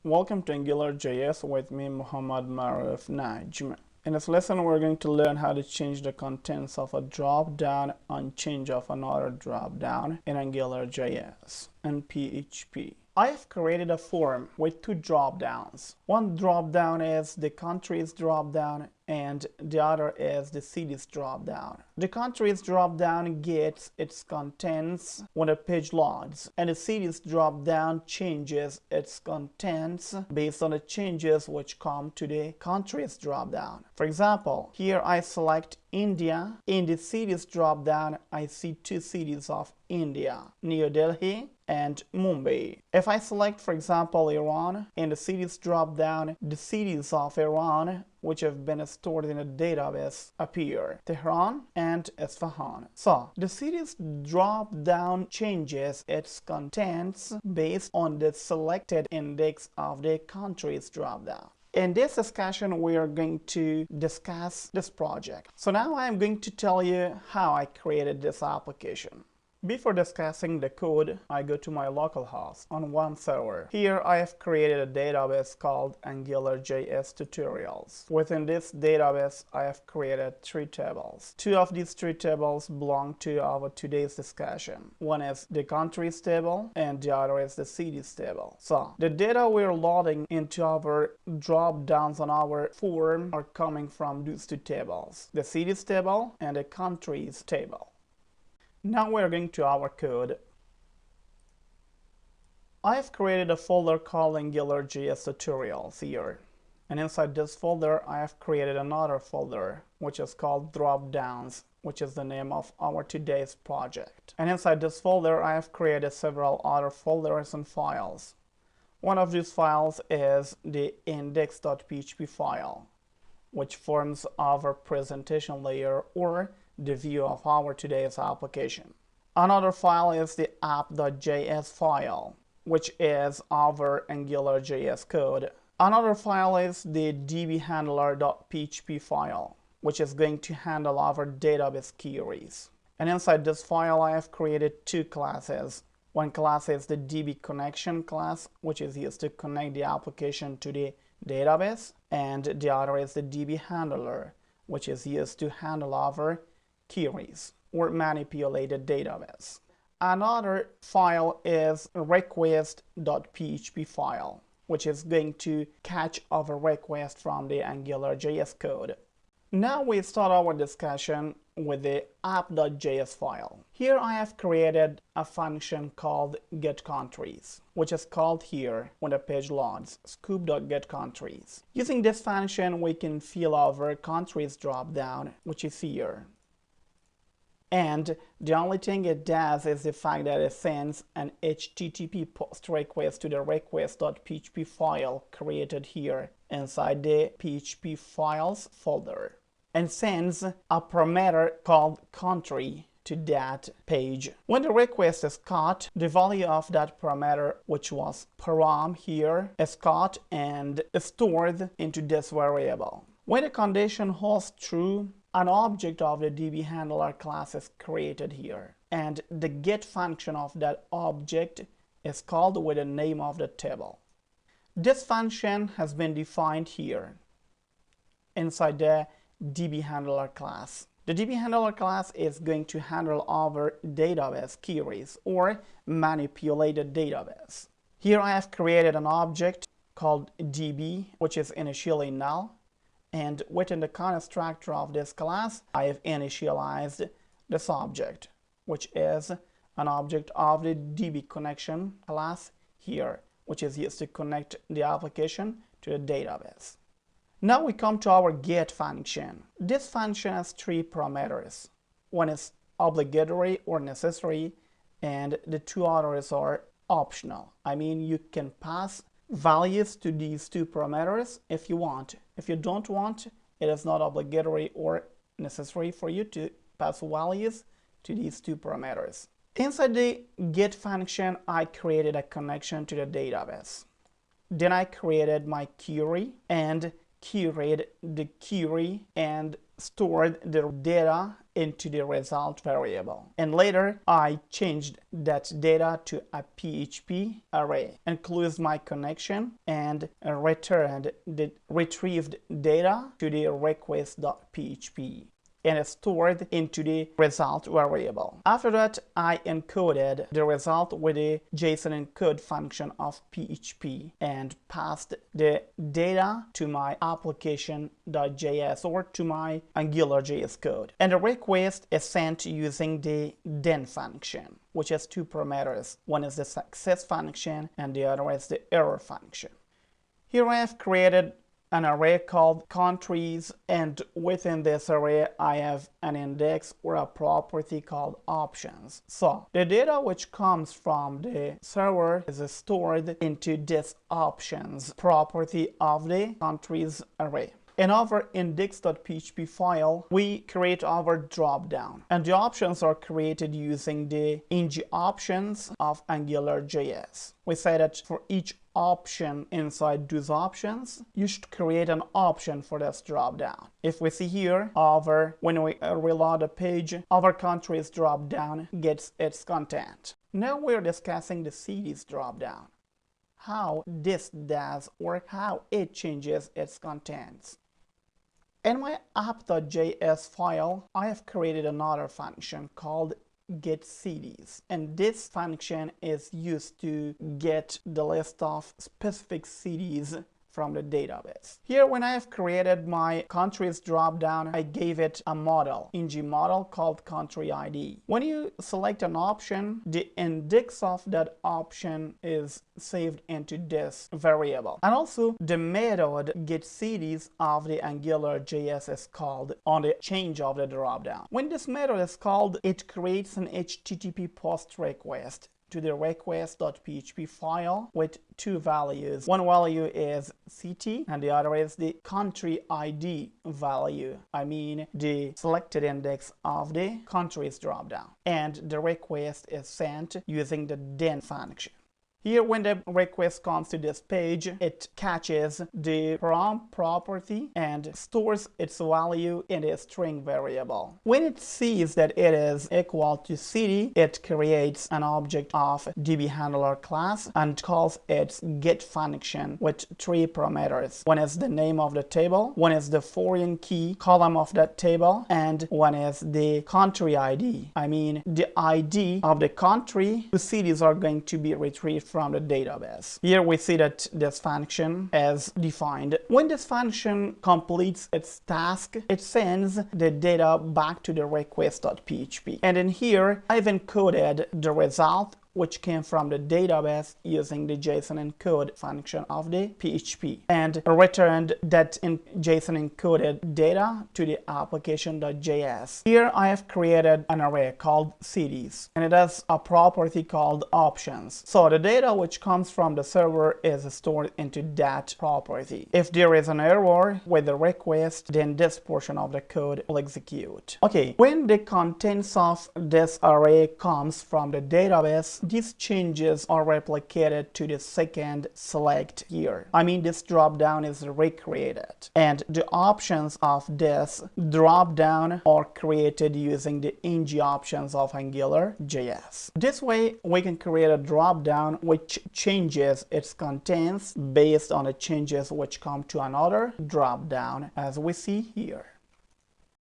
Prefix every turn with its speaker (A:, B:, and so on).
A: Welcome to AngularJS with me, Muhammad Maruf Najm. In this lesson, we're going to learn how to change the contents of a dropdown on change of another dropdown in AngularJS and PHP. I have created a form with two dropdowns. One dropdown is the countries dropdown and the other is the cities dropdown. The countries dropdown gets its contents when a page loads, and the cities dropdown changes its contents based on the changes which come to the countries dropdown. For example, here I select India. In the cities dropdown, I see two cities of India, New Delhi and Mumbai. If I select, for example, Iran, in the cities dropdown, the cities of Iran which have been stored in a database appear, Tehran and Isfahan. So the cities dropdown changes its contents based on the selected index of the countries dropdown. In this discussion, we are going to discuss this project. So now I'm going to tell you how I created this application. Before discussing the code, I go to my localhost on one server. Here I have created a database called AngularJS Tutorials. Within this database, I have created three tables. Two of these three tables belong to our today's discussion. One is the countries table and the other is the cities table. So the data we're loading into our drop-downs on our form are coming from these two tables, the cities table and the countries table. Now we're going to our code. I have created a folder called AngularJS Tutorials here. And inside this folder, I have created another folder, which is called Dropdowns, which is the name of our today's project. And inside this folder, I have created several other folders and files. One of these files is the index.php file, which forms our presentation layer or the view of our today's application. Another file is the app.js file, which is our AngularJS code. Another file is the dbhandler.php file, which is going to handle our database queries. And inside this file, I have created two classes. One class is the db connection class, which is used to connect the application to the database, and the other is the db handler, which is used to handle our queries or manipulated database. Another file is request.php file, which is going to catch our request from the AngularJS code. Now we start our discussion with the app.js file. Here I have created a function called getCountries, which is called here when the page loads, scoop.getCountries. Using this function, we can fill our countries dropdown, which is here. And the only thing it does is the fact that it sends an HTTP post request to the request.php file created here inside the PHP files folder, and sends a parameter called country to that page. When the request is caught, the value of that parameter, which was param here, is caught and is stored into this variable. When the condition holds true, an object of the db handler class is created here, and the get function of that object is called with the name of the table. This function has been defined here inside the db handler class. The db handler class is going to handle our database queries or manipulated database. Here I have created an object called db, which is initially null. And within the constructor of this class, I have initialized this object, which is an object of the db connection class here, which is used to connect the application to the database. Now we come to our get function. This function has three parameters. One is obligatory or necessary, and the two others are optional. I mean, you can pass values to these two parameters if you want. If you don't want, it is not obligatory or necessary for you to pass values to these two parameters. Inside the get function, I created a connection to the database. Then I created my query and queried the query and stored the data into the result variable. And later, I changed that data to a PHP array, includes my connection, and returned the retrieved data to the request.php and stored into the result variable. After that, I encoded the result with a JSON encode function of PHP and passed the data to my application.js or to my AngularJS code. And the request is sent using the then function, which has two parameters. One is the success function and the other is the error function. Here I have created an array called countries, and within this array I have an index or a property called options. So the data which comes from the server is stored into this options property of the countries array. In our index.php file, we create our dropdown, and the options are created using the options of AngularJS. We say that for each option inside those options, you should create an option for this dropdown. If we see here, when we reload the page, our countries dropdown gets its content. Now we're discussing the cities dropdown, how this does or how it changes its contents. In my app.js file, I have created another function called getCities, and this function is used to get the list of specific cities from the database. Here, when I have created my countries dropdown, I gave it a model, model called country ID. When you select an option, the index of that option is saved into this variable. And also the method getCities of the AngularJS is called on the change of the dropdown. When this method is called, it creates an HTTP post request to the request.php file with two values. One value is city and the other is the country ID value. I mean the selected index of the countries dropdown. And the request is sent using the then function. Here, when the request comes to this page, it catches the prompt property and stores its value in a string variable. When it sees that it is equal to city, it creates an object of dbHandler class and calls its get function with three parameters. One is the name of the table, one is the foreign key column of that table, and one is the country ID. I mean the ID of the country whose cities are going to be retrieved from the database. Here we see that this function is defined. When this function completes its task, it sends the data back to the request.php. And in here, I've encoded the result which came from the database using the JSON encode function of the PHP, and returned that JSON encoded data to the application.js. Here I have created an array called cities, and it has a property called options. So the data which comes from the server is stored into that property. If there is an error with the request, then this portion of the code will execute. Okay, when the contents of this array comes from the database, these changes are replicated to the second select here. I mean, this dropdown is recreated, and the options of this dropdown are created using the options of AngularJS. This way, we can create a dropdown which changes its contents based on the changes which come to another dropdown, as we see here.